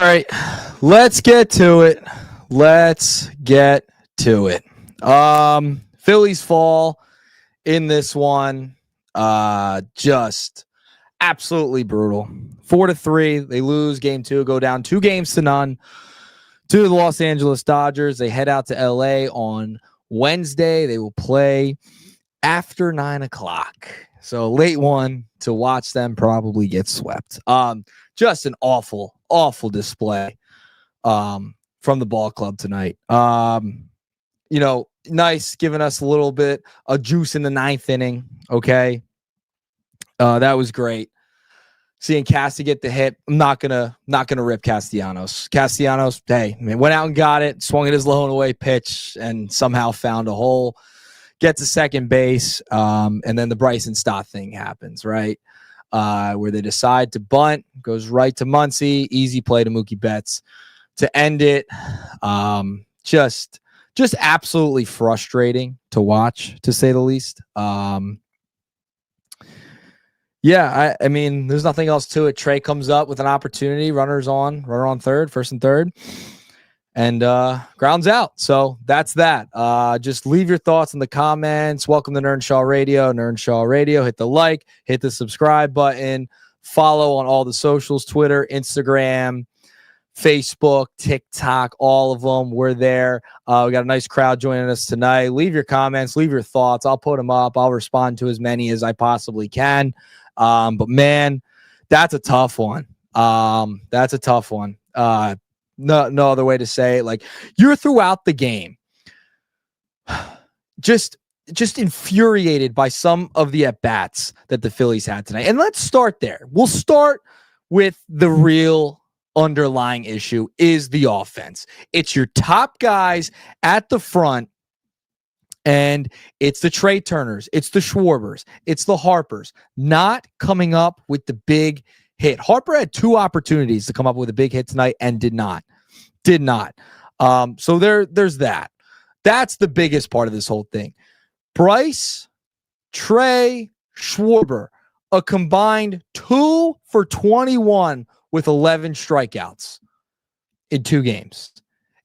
All right, let's get to it. Phillies fall in this one. Just absolutely brutal. 4-3. They lose game 2, go down 2-0 to the Los Angeles Dodgers. They head out to LA on Wednesday. They will play after 9:00. So late one to watch them probably get swept. Just an awful display from the ball club tonight. Nice giving us a little bit of juice in the 9th inning. Okay. That was great. Seeing Cassie get the hit. I'm not gonna rip Castellanos. Castellanos, hey, went out and got it, swung at his low and away pitch, and somehow found a hole. Gets to second base, and then the Bryson Stott thing happens, right? Where they decide to bunt, goes right to Muncy, easy play to Mookie Betts to end it. Just absolutely frustrating to watch, to say the least. I mean, there's nothing else to it. Trey comes up with an opportunity, runner on third, first and third, and grounds out. So that's that. Just leave your thoughts in the comments. Welcome to Nerdshaw Radio. Hit the like, hit the subscribe button, follow on all the socials, Twitter, Instagram, Facebook, TikTok, all of them. We're there. We got a nice crowd joining us tonight. Leave your comments, leave your thoughts. I'll put them up. I'll respond to as many as I possibly can. But man, that's a tough one. No other way to say it. Like, you're throughout the game just infuriated by some of the at-bats that the Phillies had tonight. And let's start there. We'll start with the real underlying issue is the offense. It's your top guys at the front, and it's the Trey Turners, it's the Schwarbers, it's the Harpers not coming up with the big hit. Harper had 2 opportunities to come up with a big hit tonight and did not. So there's that. That's the biggest part of this whole thing. Bryce, Trey, Schwarber, a combined 2 for 21 with 11 strikeouts in 2 games.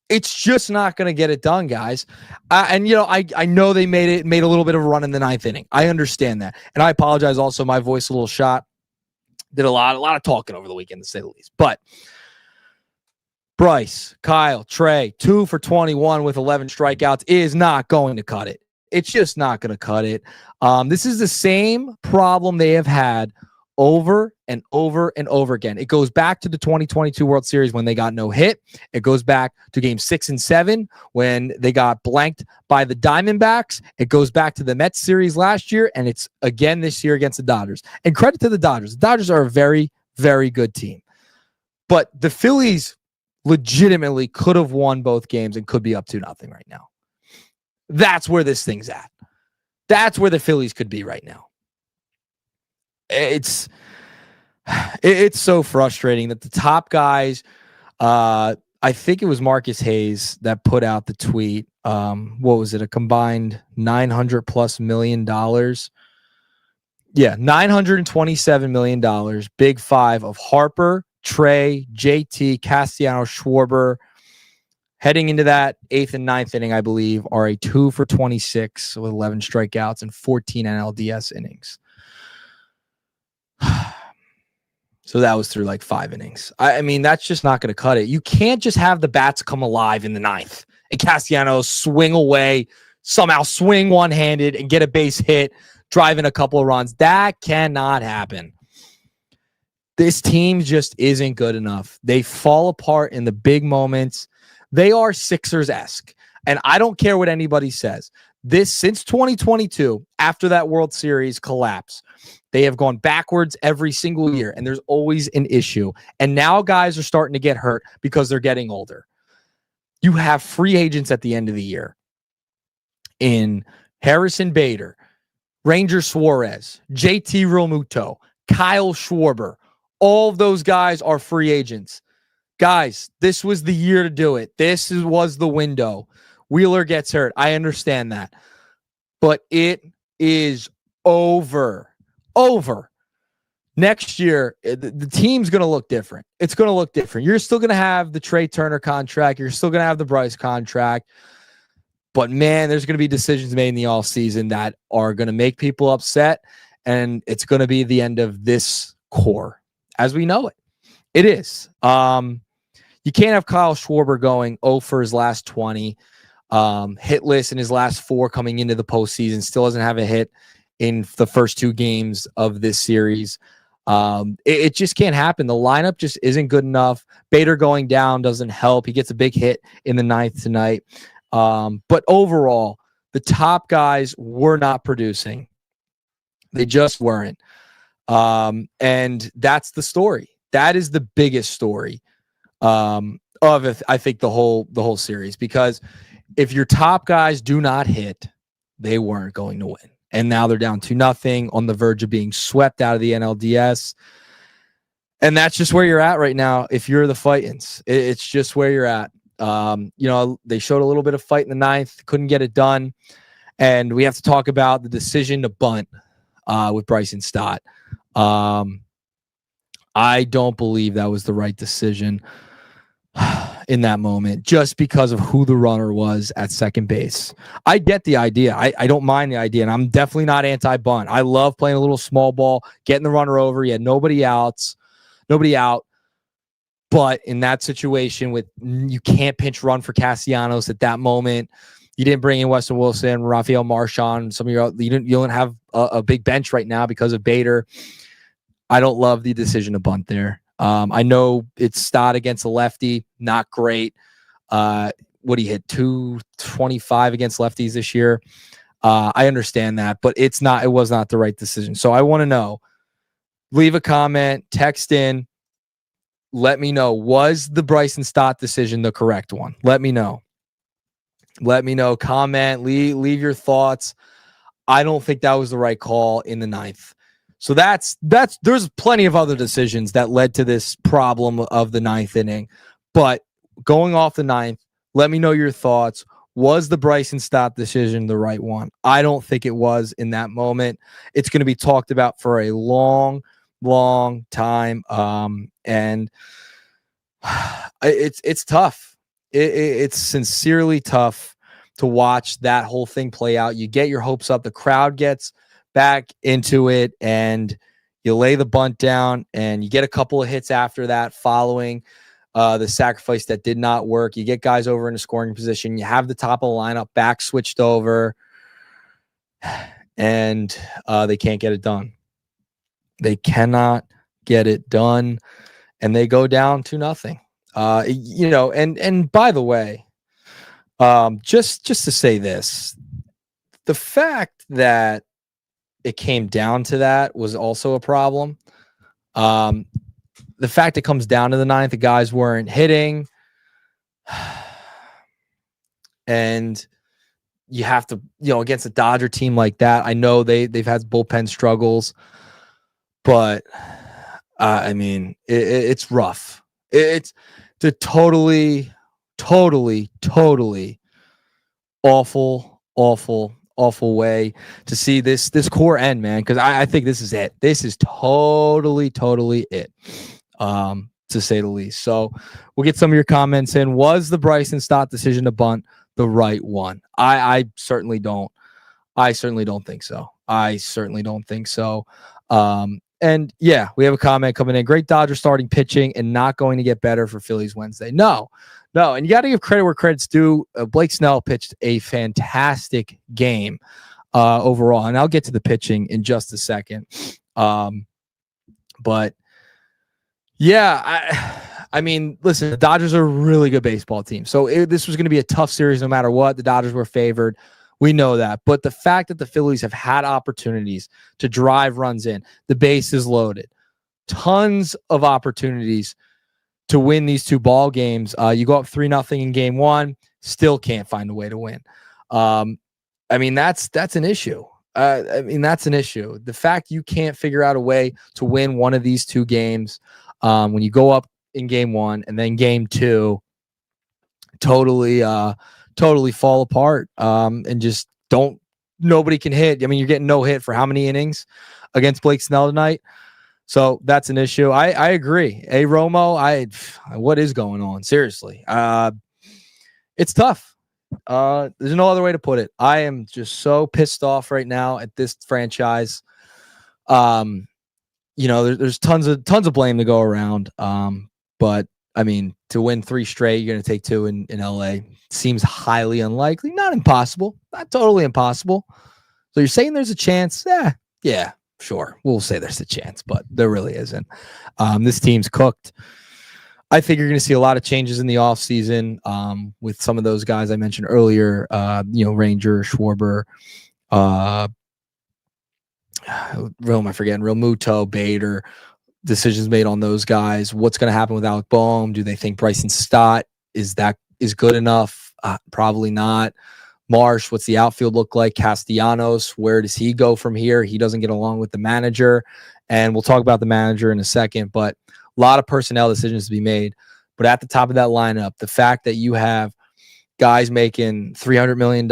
It's just not going to get it done, guys. I know they made a little bit of a run in the 9th inning. I understand that. And I apologize also, my voice a little shot. Did a lot of talking over the weekend, to say the least. But Bryce, Kyle, Trey, 2 for 21 with 11 strikeouts is not going to cut it. It's just not going to cut it. This is the same problem they have had over and over and over again. It goes back to the 2022 World Series when they got no hit. It goes back to game 6 and 7 when they got blanked by the Diamondbacks. It goes back to the Mets series last year, and it's again this year against the Dodgers. And credit to the Dodgers. The Dodgers are a very, very good team. But the Phillies legitimately could have won both games and could be up 2-0 right now. That's where this thing's at. That's where the Phillies could be right now. It's so frustrating that the top guys, I think it was Marcus Hayes that put out the tweet. What was it? A combined $900+ million. Yeah, $927 million. Big 5 of Harper, Trey, JT, Castellanos, Schwarber. Heading into that 8th and 9th inning, I believe, are a 2 for 26 with 11 strikeouts and 14 NLDS innings. So that was through like 5 innings. I mean, that's just not going to cut it. You can't just have the bats come alive in the 9th and Castellanos swing away, somehow swing one-handed and get a base hit, drive in a couple of runs. That cannot happen. This team just isn't good enough. They fall apart in the big moments. They are Sixers-esque. And I don't care what anybody says. Since 2022, after that World Series collapse, they have gone backwards every single year, and there's always an issue. And now guys are starting to get hurt because they're getting older. You have free agents at the end of the year in Harrison Bader, Ranger Suarez, JT Realmuto, Kyle Schwarber. All of those guys are free agents. Guys, this was the year to do it. This was the window. Wheeler gets hurt. I understand that. But it is over. next year, the team's going to look different. It's going to look different. You're still going to have the Trey Turner contract. You're still going to have the Bryce contract. But, man, there's going to be decisions made in the offseason that are going to make people upset, and it's going to be the end of this core as we know it. It is. You can't have Kyle Schwarber going 0 for his last 20, hitless in his last 4 coming into the postseason, still doesn't have a hit in the first 2 games of this series. It just can't happen. The lineup just isn't good enough. Bader going down doesn't help. He gets a big hit in the 9th tonight. But overall, the top guys were not producing. They just weren't. And that's the story. That is the biggest story of it, I think the whole series, because if your top guys do not hit, they weren't going to win. And now they're down 2-0 on the verge of being swept out of the NLDS. And that's just where you're at right now. If you're the Fightins, it's just where you're at. They showed a little bit of fight in the 9th, couldn't get it done. And we have to talk about the decision to bunt with Bryson Stott. I don't believe that was the right decision in that moment, just because of who the runner was at second base. I get the idea. I don't mind the idea, and I'm definitely not anti-bunt. I love playing a little small ball, getting the runner over. You had nobody out. But in that situation, you can't pinch run for Castellanos at that moment. You didn't bring in Weston Wilson, Rafael Marchand. You don't have a big bench right now because of Bader. I don't love the decision to bunt there. I know it's Stott against a lefty, not great. What he hit 225 against lefties this year. I understand that, but it was not the right decision. So I want to know, leave a comment, text in, let me know, was the Bryson Stott decision the correct one? Let me know, comment, leave your thoughts. I don't think that was the right call in the 9th. So there's plenty of other decisions that led to this problem of the 9th inning. But going off the 9th, let me know your thoughts. Was the Bryson Stott decision the right one? I don't think it was in that moment. It's going to be talked about for a long, long time. And it's tough. It's sincerely tough to watch that whole thing play out. You get your hopes up. The crowd gets back into it, and you lay the bunt down, and you get a couple of hits after that following the sacrifice that did not work. You get guys over in a scoring position. You have the top of the lineup back switched over, and they can't get it done. They cannot get it done, and they go down 2-0. And by the way, just to say this, the fact that it came down to that was also a problem. The fact it comes down to the 9th, the guys weren't hitting, and you have to, against a Dodger team like that. I know they've had bullpen struggles, but it's rough. It's a totally awful way to see this core end, man, because I think this is it. This is totally it, to say the least. So we'll get some of your comments in. Was the Bryson Stott decision to bunt the right one? I certainly don't. I certainly don't think so. And yeah, we have a comment coming in. Great Dodgers starting pitching and not going to get better for Phillies Wednesday. No. And you got to give credit where credit's due. Blake Snell pitched a fantastic game overall. And I'll get to the pitching in just a second. But yeah, I mean, listen, the Dodgers are a really good baseball team. So this was going to be a tough series no matter what. The Dodgers were favored. We know that. But the fact that the Phillies have had opportunities to drive runs in, the base is loaded, tons of opportunities to win these 2 ball games. You go up 3-0 in game 1, still can't find a way to win. That's an issue. That's an issue. The fact you can't figure out a way to win one of these 2 games when you go up in game 1 and then game 2 totally fall apart and just nobody can hit. I mean, you're getting no hit for how many innings against Blake Snell tonight? So that's an issue. I agree. Hey, Romo, what is going on? Seriously. It's tough. There's no other way to put it. I am just so pissed off right now at this franchise. There's tons of blame to go around. But I mean, to win 3 straight, you're going to take 2 in LA. Seems highly unlikely. Not impossible. Not totally impossible. So you're saying there's a chance? Yeah, sure. We'll say there's a chance, but there really isn't. This team's cooked. I think you're going to see a lot of changes in the offseason with some of those guys I mentioned earlier, Ranger, Schwarber, Real Muto, Bader, decisions made on those guys. What's going to happen with Alec Boehm? Do they think Bryson Stott is good enough? Probably not. Marsh, what's the outfield look like? Castellanos, where does he go from here? He doesn't get along with the manager. And we'll talk about the manager in a second, but a lot of personnel decisions to be made. But at the top of that lineup, the fact that you have guys making $300 million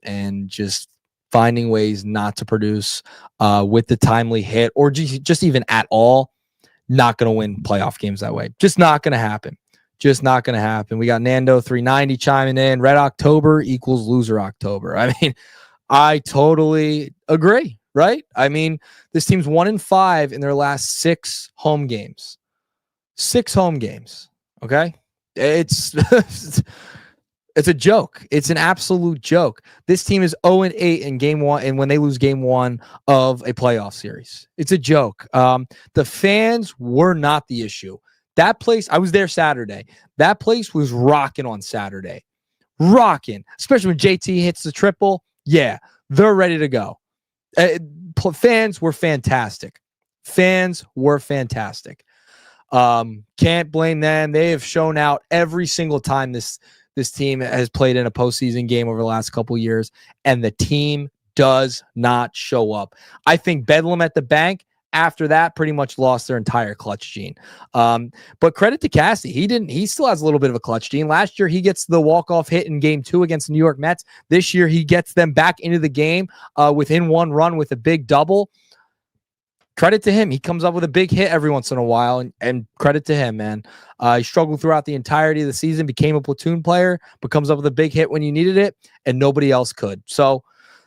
and just finding ways not to produce with the timely hit or just even at all, not going to win playoff games that way. Just not going to happen. Just not going to happen. We got Nando 390 chiming in. Red October equals loser October. I mean, I totally agree, right? I mean, this team's 1-5 in their last 6 home games. 6 home games. Okay. It's it's a joke. It's an absolute joke. This team is 0-8 in game 1, and when they lose game 1 of a playoff series, it's a joke. The fans were not the issue. That place, I was there Saturday. That place was rocking on Saturday. Rocking. Especially when JT hits the triple. Yeah, they're ready to go. Fans were fantastic. Fans were fantastic. Can't blame them. They have shown out every single time this team has played in a postseason game over the last couple of years, and the team does not show up. I think Bedlam at the bank after that pretty much lost their entire clutch gene. But credit to Cassie. He still has a little bit of a clutch gene. Last year, he gets the walk-off hit in game 2 against the New York Mets. This year, he gets them back into the game within 1 run with a big double. Credit to him. He comes up with a big hit every once in a while, and credit to him, man. He struggled throughout the entirety of the season, became a platoon player, but comes up with a big hit when you needed it, and nobody else could. So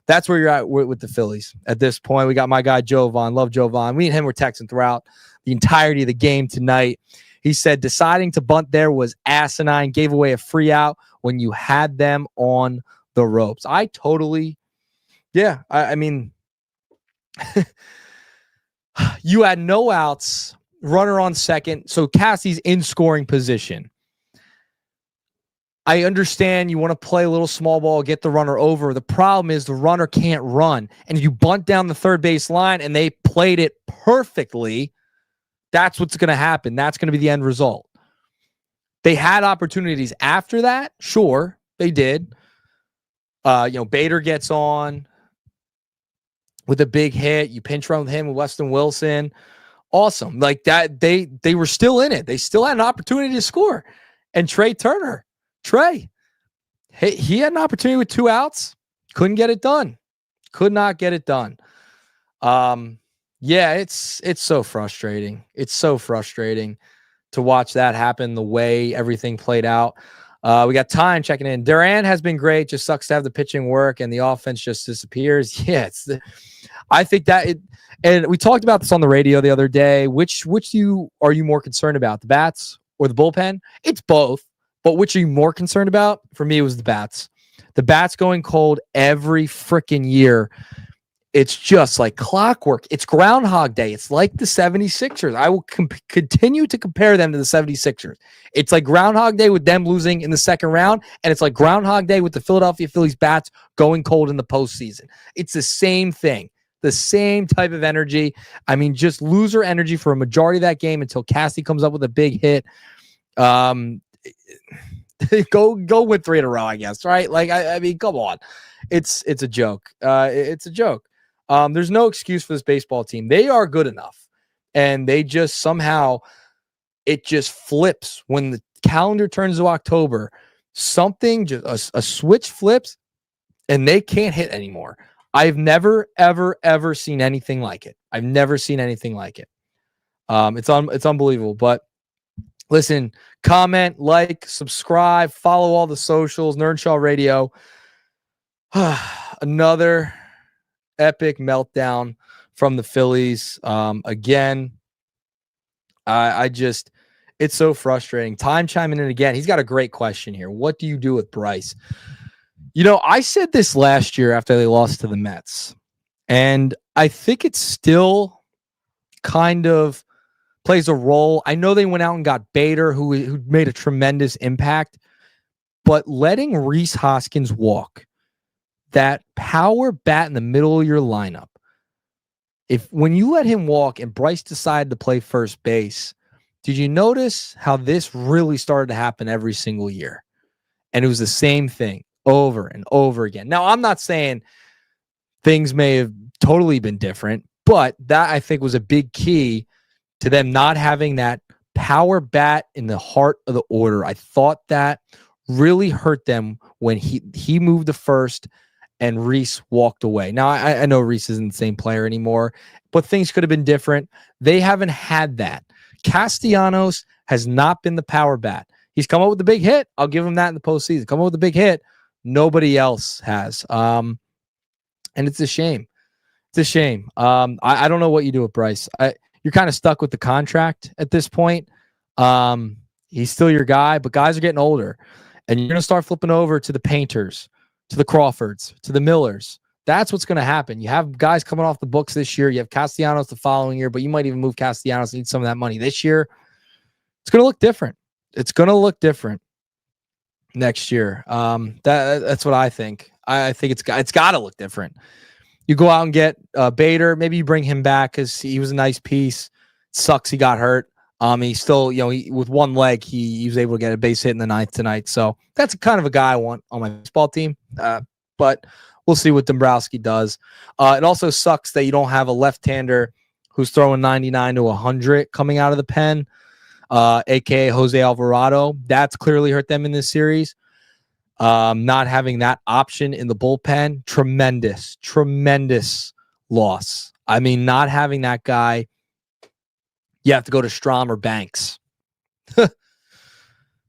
that's where you're at with the Phillies at this point. We got my guy Jovan. Love Jovan. We and him were texting throughout the entirety of the game tonight. He said deciding to bunt there was asinine, gave away a free out when you had them on the ropes. I mean, you had no outs, runner on second, so Cassie's in scoring position. I understand you want to play a little small ball, get the runner over. The problem is the runner can't run. And you bunt down the third base line and they played it perfectly. That's what's going to happen. That's going to be the end result. They had opportunities after that. Sure, they did. Bader gets on with a big hit. You pinch run with him with Weston Wilson. Awesome. Like that, they were still in it. They still had an opportunity to score. And Trey, he had an opportunity with 2 outs. Couldn't get it done. Could not get it done. It's so frustrating. It's so frustrating to watch that happen the way everything played out. We got Time checking in. Duran has been great. Just sucks to have the pitching work and the offense just disappears. Yeah, I think that and we talked about this on the radio the other day. Which are you more concerned about, the bats or the bullpen? It's both. But which are you more concerned about? For me, it was the bats. The bats going cold every freaking year. It's just like clockwork. It's Groundhog Day. It's like the 76ers. I will continue to compare them to the 76ers. It's like Groundhog Day with them losing in the second round, and it's like Groundhog Day with the Philadelphia Phillies bats going cold in the postseason. It's the same thing. The same type of energy. I mean, just loser energy for a majority of that game until Cassie comes up with a big hit. Go win 3 in a row, I guess, right? Like, I mean, come on. It's a joke. It's a joke. There's no excuse for this baseball team. They are good enough, and they just somehow it just flips when the calendar turns to October. Something, just a switch flips, and they can't hit anymore. I've never, ever, ever seen anything like it. I've never seen anything like it. It's unbelievable. But listen, comment, like, subscribe, follow all the socials, Nerdshaw Radio. Another epic meltdown from the Phillies. Again, I just, it's so frustrating. Time chiming in again. He's got a great question here. What do you do with Bryce? You know, I said this last year after they lost to the Mets, and I think it still kind of plays a role. I know they went out and got Bader, who made a tremendous impact, but letting Rhys Hoskins walk, that power bat in the middle of your lineup, when you let him walk and Bryce decided to play first base, did you notice how this really started to happen every single year? And it was the same thing over and over again. Now, I'm not saying things may have totally been different, but that I think was a big key to them not having that power bat in the heart of the order. I thought that really hurt them when he moved to first and Rhys walked away. Now, I know Rhys isn't the same player anymore, but things could have been different. They haven't had that. Castellanos has not been the power bat. He's come up with the big hit. I'll give him that in the postseason. Come up with the big hit. Nobody else has. And it's a shame. It's a shame. I don't know what you do with Bryce. You're kind of stuck with the contract at this point. He's still your guy, but guys are getting older. And you're going to start flipping over to the Painters, to the Crawfords, to the Millers. That's what's going to happen. You have guys coming off the books this year. You have Castellanos the following year, but you might even move Castellanos and need some of that money this year. It's going to look different. It's going to look different next year. That's what I think. I think it's got to look different. You go out and get Bader. Maybe you bring him back because he was a nice piece. It sucks he got hurt. He's still, with one leg, he was able to get a base hit in the ninth tonight. So that's kind of a guy I want on my baseball team. But we'll see what Dombrowski does. It also sucks that you don't have a left-hander who's throwing 99 to 100 coming out of the pen, a.k.a. Jose Alvarado. That's clearly hurt them in this series. Not having that option in the bullpen, tremendous loss. I mean, not having that guy, you have to go to Strom or Banks.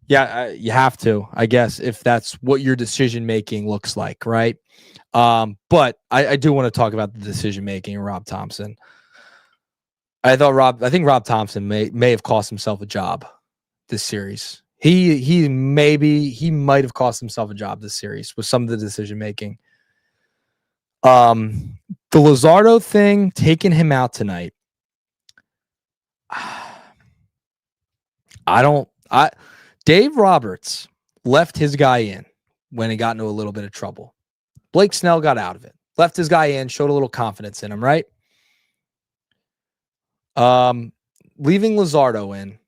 Yeah, you have to, I guess, if that's what your decision-making looks like, right? But I do want to talk about the decision-making of Rob Thompson. I think Rob Thompson may have cost himself a job this series. He might have cost himself a job this series with some of the decision-making. The Luzardo thing, taking him out tonight, Dave Roberts left his guy in when he got into a little bit of trouble. Blake Snell got out of it, left his guy in, showed a little confidence in him, right? Leaving Luzardo in,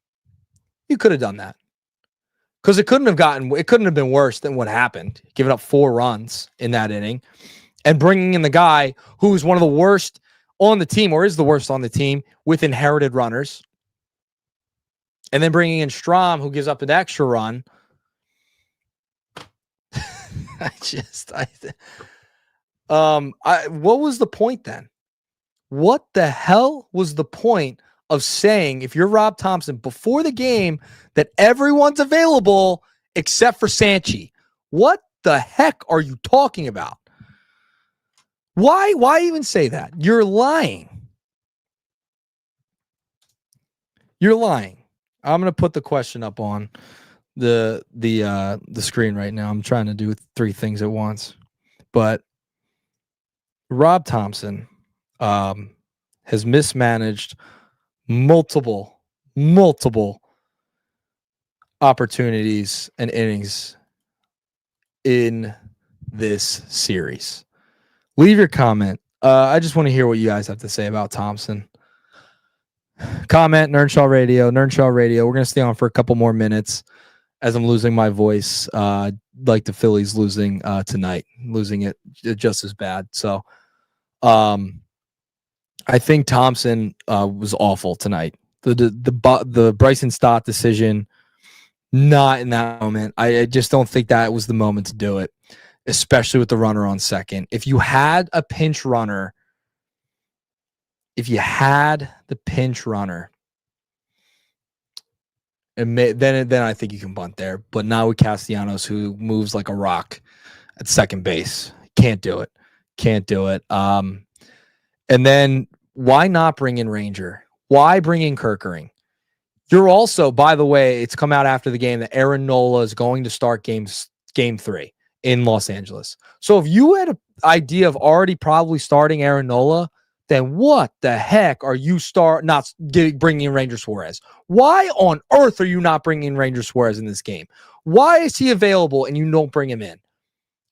you could have done that because it couldn't have been worse than what happened, giving up 4 runs in that inning and bringing in the guy who is one of the worst on the team, or is the worst on the team, with inherited runners. And then bringing in Strom, who gives up an extra run. What was the point then? What the hell was the point of saying, if you're Rob Thompson, before the game, that everyone's available except for Sanchi? What the heck are you talking about? Why even say that? You're lying. You're lying. I'm going to put the question up on the screen right now. I'm trying to do 3 things at once. But Rob Thompson has mismanaged multiple opportunities and innings in this series. Leave your comment. I just want to hear what you guys have to say about Thompson. Comment, Nerdshaw Radio. We're going to stay on for a couple more minutes as I'm losing my voice, like the Phillies losing tonight, losing it just as bad. So I think Thompson was awful tonight. The Bryson Stott decision, not in that moment. I just don't think that was the moment to do it, especially with the runner on second. If you had a pinch runner, And then I think you can bunt there, but not with Castellanos, who moves like a rock at second base. Can't do it. Can't do it. And then why not bring in Ranger? Why bring in Kirkering? You're also, by the way, it's come out after the game that Aaron Nola is going to start game 3 in Los Angeles. So if you had an idea of already probably starting Aaron Nola, then what the heck are you bringing in Ranger Suarez? Why on earth are you not bringing in Ranger Suarez in this game? Why is he available and you don't bring him in?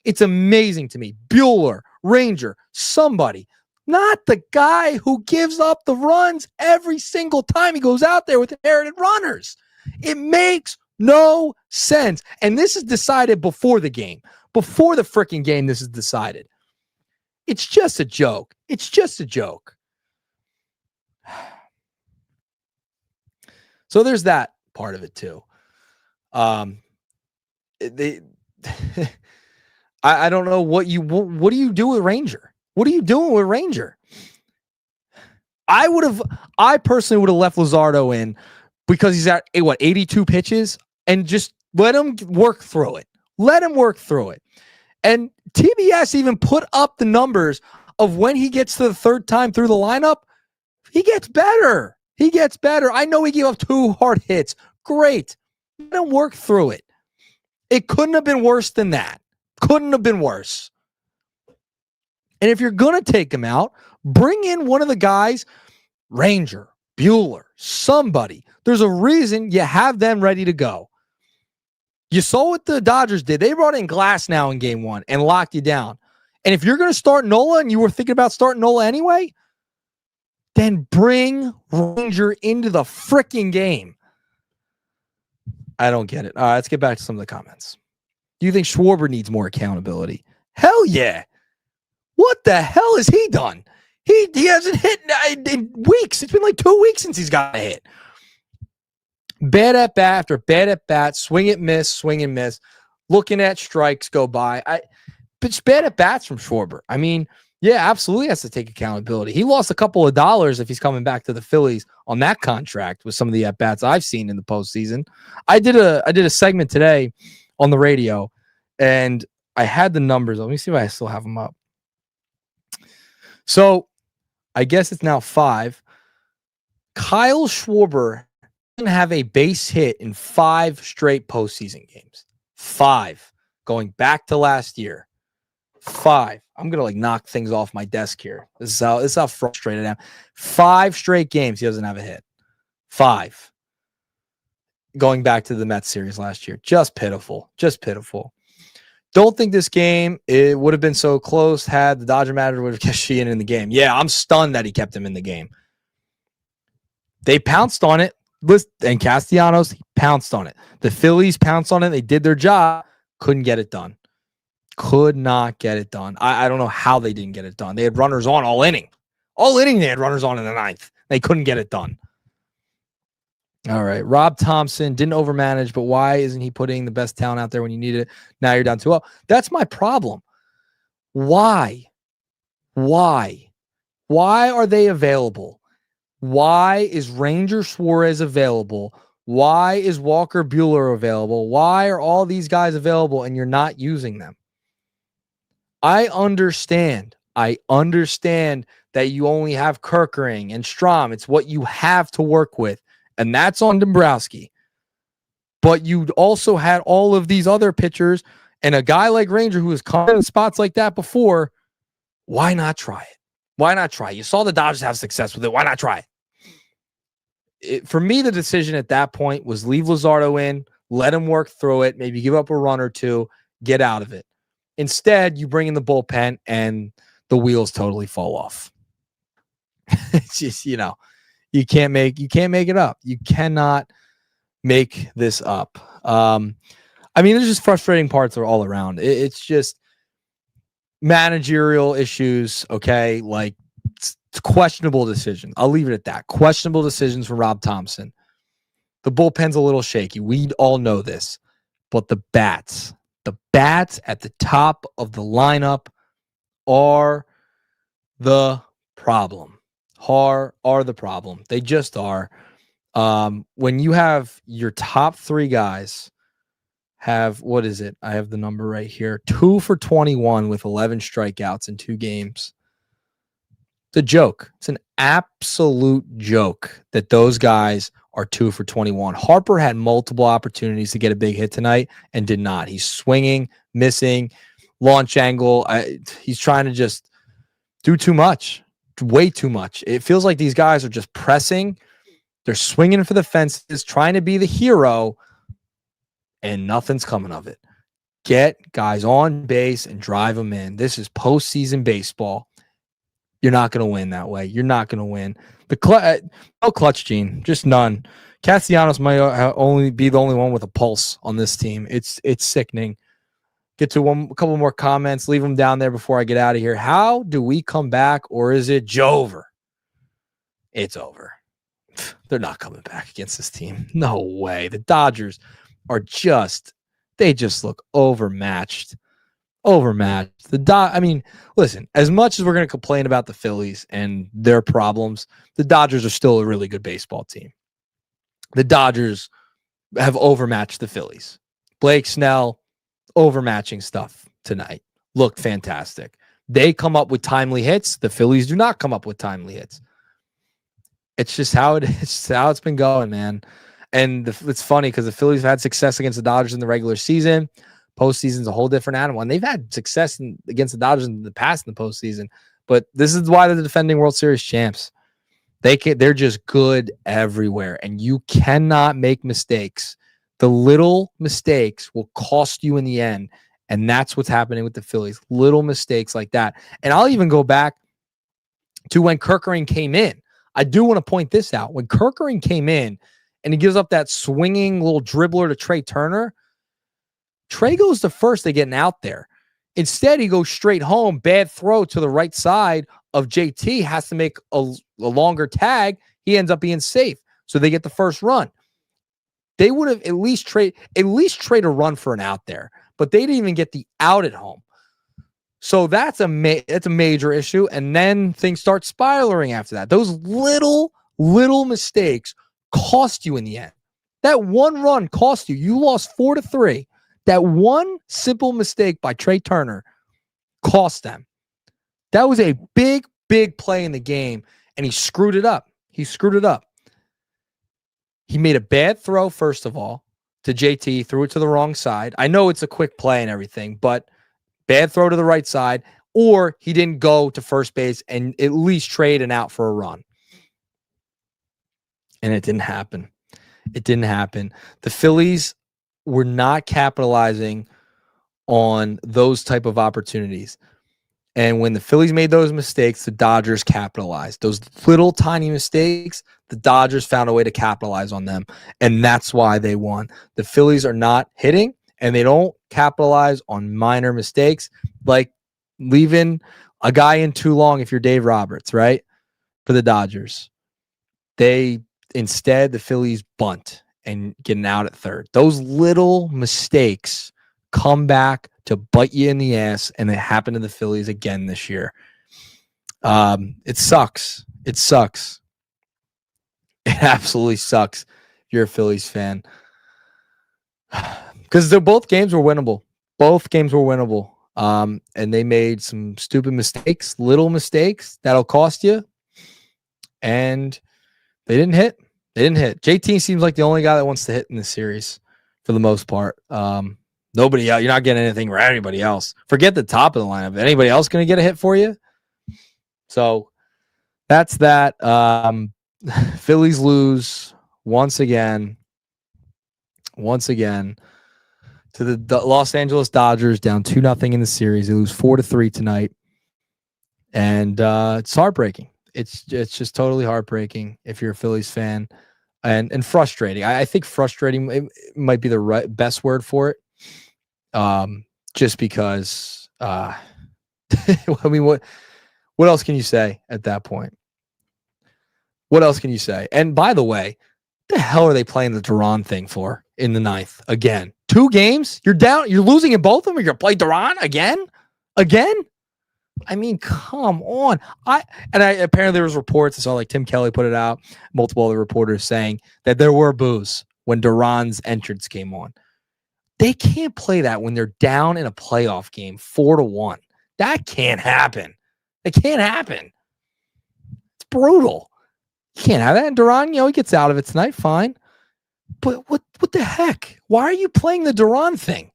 It's amazing to me. Bueller, Ranger, somebody, not the guy who gives up the runs every single time he goes out there with inherited runners. It makes no sense. And this is decided before the game. Before the freaking game, this is decided. It's just a joke. It's just a joke. So there's that part of it too. I don't know what do you do with Ranger? What are you doing with Ranger? I personally would have left Luzardo in because he's at 82 pitches and just let him work through it. Let him work through it. And TBS even put up the numbers of when he gets to the third time through the lineup, he gets better. He gets better. I know he gave up 2 hard hits. Great. Let him work through it. It couldn't have been worse than that. Couldn't have been worse. And if you're going to take him out, bring in one of the guys, Ranger, Bueller, somebody. There's a reason you have them ready to go. You saw what the Dodgers did. They brought in Glass now in game 1 and locked you down. And if you're going to start Nola and you were thinking about starting Nola anyway, then bring Ranger into the freaking game. I don't get it. All right, let's get back to some of the comments. Do you think Schwarber needs more accountability? Hell yeah. What the hell has he done? He hasn't hit in weeks. It's been like 2 weeks since he's got a hit. Bad at bat after bad at bat, swing and miss, looking at strikes go by. But it's bad at bats from Schwarber. I mean, yeah, absolutely has to take accountability. He lost a couple of dollars if he's coming back to the Phillies on that contract with some of the at bats I've seen in the postseason. I did a segment today on the radio, and I had the numbers. Let me see if I still have them up. So I guess it's now 5. Kyle Schwarber didn't have a base hit in 5 straight postseason games. 5 going back to last year. 5. I'm gonna knock things off my desk here. This is how frustrated I am. 5 straight games he doesn't have a hit. 5. Going back to the Mets series last year. Just pitiful. Just pitiful. Don't think this game, it would have been so close had the Dodger manager would have kept Sheehan in the game. Yeah, I'm stunned that he kept him in the game. They pounced on it. And Castellanos pounced on it. The Phillies pounced on it. They did their job. Couldn't get it done. Could not get it done. I don't know how they didn't get it done. They had runners on all inning. All inning, they had runners on in the 9th. They couldn't get it done. All right. Rob Thompson didn't overmanage, but why isn't he putting the best talent out there when you need it? Now you're down 2-0. That's my problem. Why? Why are they available? Why is Ranger Suarez available? Why is Walker Bueller available? Why are all these guys available and you're not using them? I understand that you only have Kirkering and Strahm. It's what you have to work with, and that's on Dombrowski. But you also had all of these other pitchers and a guy like Ranger who has come in spots like that before. Why not try it? Why not try it? You saw the Dodgers have success with it. Why not try it? For me, the decision at that point was leave Luzardo in, let him work through it, maybe give up a run or two, get out of it. Instead, you bring in the bullpen and the wheels totally fall off. It's just, you can't make it up. You cannot make this up. There's just frustrating parts all around. It's just managerial issues. Okay. It's questionable decisions. I'll leave it at that. Questionable decisions from Rob Thompson. The bullpen's a little shaky. We all know this, but the bats at the top of the lineup are the problem. Are the problem. They just are. When you have your top three guys have, what is it? I have the number right here. 2 for 21 with 11 strikeouts in 2 games. It's a joke. It's an absolute joke that those guys are 2 for 21. Harper had multiple opportunities to get a big hit tonight and did not. He's swinging, missing, launch angle. He's trying to just do too much, way too much. It feels like these guys are just pressing. They're swinging for the fences, trying to be the hero, and nothing's coming of it. Get guys on base and drive them in. This is postseason baseball. You're not going to win that way. You're not going to win. No clutch gene, just none. Castellanos might only be the only one with a pulse on this team. It's sickening. Get to a couple more comments. Leave them down there before I get out of here. How do we come back, or is it Jover? It's over. They're not coming back against this team. No way. The Dodgers are they just look overmatched. I mean, listen, as much as we're going to complain about the Phillies and their problems, the Dodgers are still a really good baseball team. The Dodgers have overmatched the Phillies. Blake Snell, overmatching stuff tonight. Looked fantastic. They come up with timely hits. The Phillies do not come up with timely hits. It's just how it's been going, man. And it's funny because the Phillies have had success against the Dodgers in the regular season. Postseason's a whole different animal. And they've had success against the Dodgers in the past in the postseason. But this is why they're the defending World Series champs. They're just good everywhere. And you cannot make mistakes. The little mistakes will cost you in the end. And that's what's happening with the Phillies. Little mistakes like that. And I'll even go back to when Kerkering came in. I do want to point this out. When Kerkering came in and he gives up that swinging little dribbler to Trey Turner, Trey goes to first. They getting out there. Instead, he goes straight home. Bad throw to the right side of JT. Has to make a longer tag. He ends up being safe. So they get the first run. They would have at least trade a run for an out there. But they didn't even get the out at home. So that's a major issue. And then things start spiraling after that. Those little mistakes cost you in the end. That one run cost you. You lost 4-3. That one simple mistake by Trey Turner cost them. That was a big play in the game, and he screwed it up. He made a bad throw, first of all, to JT, threw it to the wrong side. I know it's a quick play and everything, but bad throw to the right side, or he didn't go to first base and at least trade an out for a run. And it didn't happen. The Phillies were not capitalizing on those type of opportunities. And when the Phillies made those mistakes, the Dodgers capitalized. Those little tiny mistakes, the Dodgers found a way to capitalize on them. And that's why they won. The Phillies are not hitting, and they don't capitalize on minor mistakes, like leaving a guy in too long if you're Dave Roberts, right? For the Dodgers. Instead, the Phillies bunt and getting out at third. Those little mistakes come back to bite you in the ass, and it happened to the Phillies again this year. It sucks. It absolutely sucks if you're a Phillies fan. Because both games were winnable. And they made some stupid mistakes, little mistakes that'll cost you. And they didn't hit. JT seems like the only guy that wants to hit in this series for the most part. Nobody else. You're not getting anything for anybody else. Forget the top of the lineup. Anybody else going to get a hit for you? So that's that. Phillies lose once again to the Los Angeles Dodgers, down 2-0 in the series. They lose 4-3 tonight. And it's heartbreaking. It's just totally heartbreaking if you're a Phillies fan, and frustrating. I think frustrating might be the best word for it. Just because, I mean, what else can you say at that point? What else can you say? And by the way, what the hell are they playing the Duran thing for in the ninth again? 2 games? You're down. You're losing in both of them. You're going to play Duran again? I mean, come on. Apparently there was reports. I saw like Tim Kelly put it out, multiple other reporters saying that there were boos when Duran's entrance came on. They can't play that when they're down in a playoff game 4-1. That can't happen. It can't happen. It's brutal. You can't have that. And Duran, he gets out of it tonight. Fine. But what the heck? Why are you playing the Duran thing?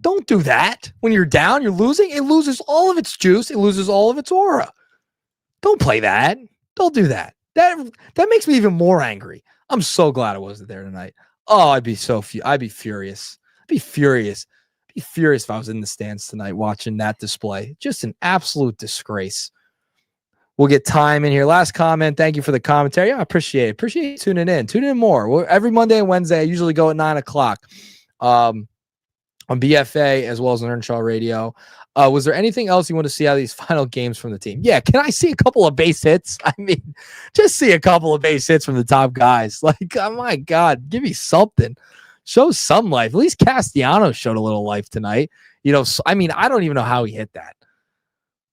Don't do that. When you're down, you're losing. It loses all of its juice. It loses all of its aura. Don't play that. Don't do that. That makes me even more angry. I'm so glad I wasn't there tonight. Oh, I'd be furious. I'd be furious. I'd be furious if I was in the stands tonight watching that display. Just an absolute disgrace. We'll get time in here. Last comment. Thank you for the commentary. I appreciate it. Appreciate you tuning in. Tune in more. Every Monday and Wednesday, I usually go at 9 o'clock on BFA as well as on Earnshaw Radio. Was there anything else you want to see out of these final games from the team? Yeah, can I see a couple of base hits? I mean, just see a couple of base hits from the top guys. Like, oh my God, give me something. Show some life. At least Castellanos showed a little life tonight. I mean, I don't even know how he hit that.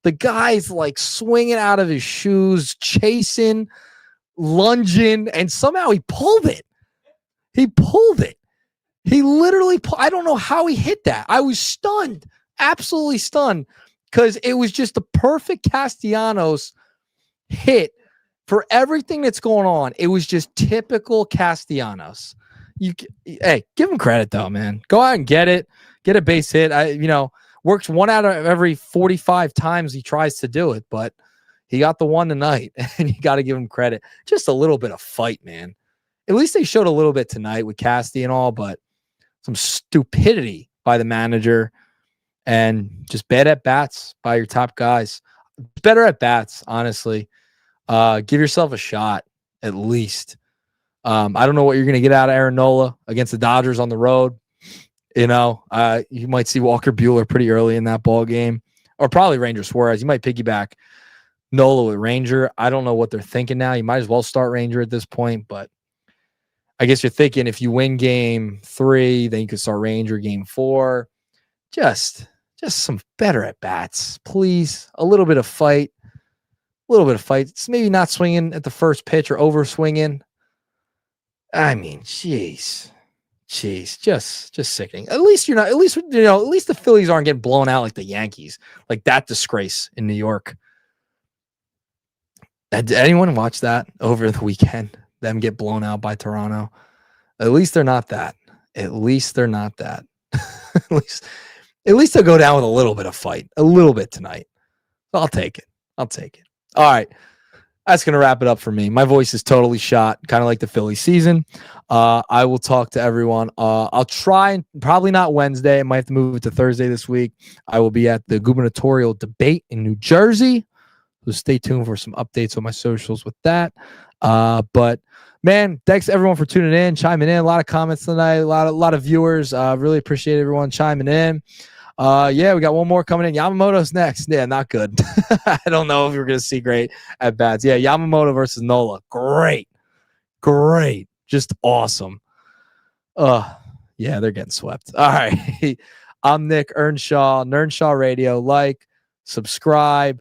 The guy's like swinging out of his shoes, chasing, lunging, and somehow he pulled it. He pulled it. He literally, I don't know how he hit that. I was stunned, absolutely stunned, because it was just the perfect Castellanos hit for everything that's going on. It was just typical Castellanos. Hey, give him credit though, man. Go out and get it. Get a base hit. Works 1 out of every 45 times he tries to do it, but he got the one tonight, and you got to give him credit. Just a little bit of fight, man. At least they showed a little bit tonight with Casty and all, but some stupidity by the manager and just bad at bats by your top guys. Better at bats, honestly. Give yourself a shot, at least. I don't know what you're going to get out of Aaron Nola against the Dodgers on the road. You might see Walker Buehler pretty early in that ball game, or probably Ranger Suarez. You might piggyback Nola with Ranger. I don't know what they're thinking now. You might as well start Ranger at this point, but I guess you're thinking if you win game 3, then you could start Ranger game 4. Just some better at bats, please. A little bit of fight. It's maybe not swinging at the first pitch or over swinging. I mean, jeez, just sickening. At least the Phillies aren't getting blown out like the Yankees, like that disgrace in New York. Did anyone watch that over the weekend? Them get blown out by Toronto. At least they're not that. At least they'll go down with a little bit of fight, a little bit tonight. I'll take it. All right. That's going to wrap it up for me. My voice is totally shot, kind of like the Philly season. I will talk to everyone. I'll try, probably not Wednesday. I might have to move it to Thursday this week. I will be at the gubernatorial debate in New Jersey. So stay tuned for some updates on my socials with that. But man, thanks everyone for tuning in, chiming in. A lot of comments tonight, a lot of viewers. Really appreciate everyone chiming in. We got one more coming in. Yamamoto's next. Yeah, not good. I don't know if we're going to see great at bats. Yeah, Yamamoto versus Nola. Great. Just awesome. Yeah, they're getting swept. All right. I'm Nick Earnshaw, Earnshaw Radio. Like, subscribe,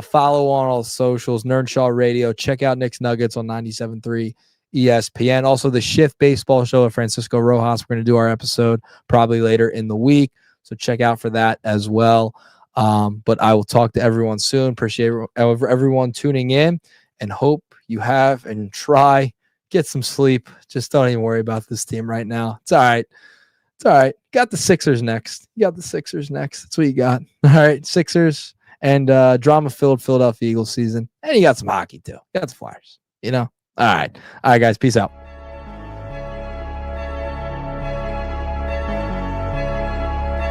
follow on all the socials, Earnshaw Radio. Check out Nick's Nuggets on 97.3 ESPN. Also, the Shift Baseball Show with Francisco Rojas. We're going to do our episode probably later in the week. So check out for that as well. But I will talk to everyone soon. Appreciate everyone tuning in and hope you have and try. Get some sleep. Just don't even worry about this team right now. It's all right. Got the Sixers next. That's what you got. All right. Sixers and drama-filled Philadelphia Eagles season. And you got some hockey too. You got the Flyers. All right. All right, guys. Peace out.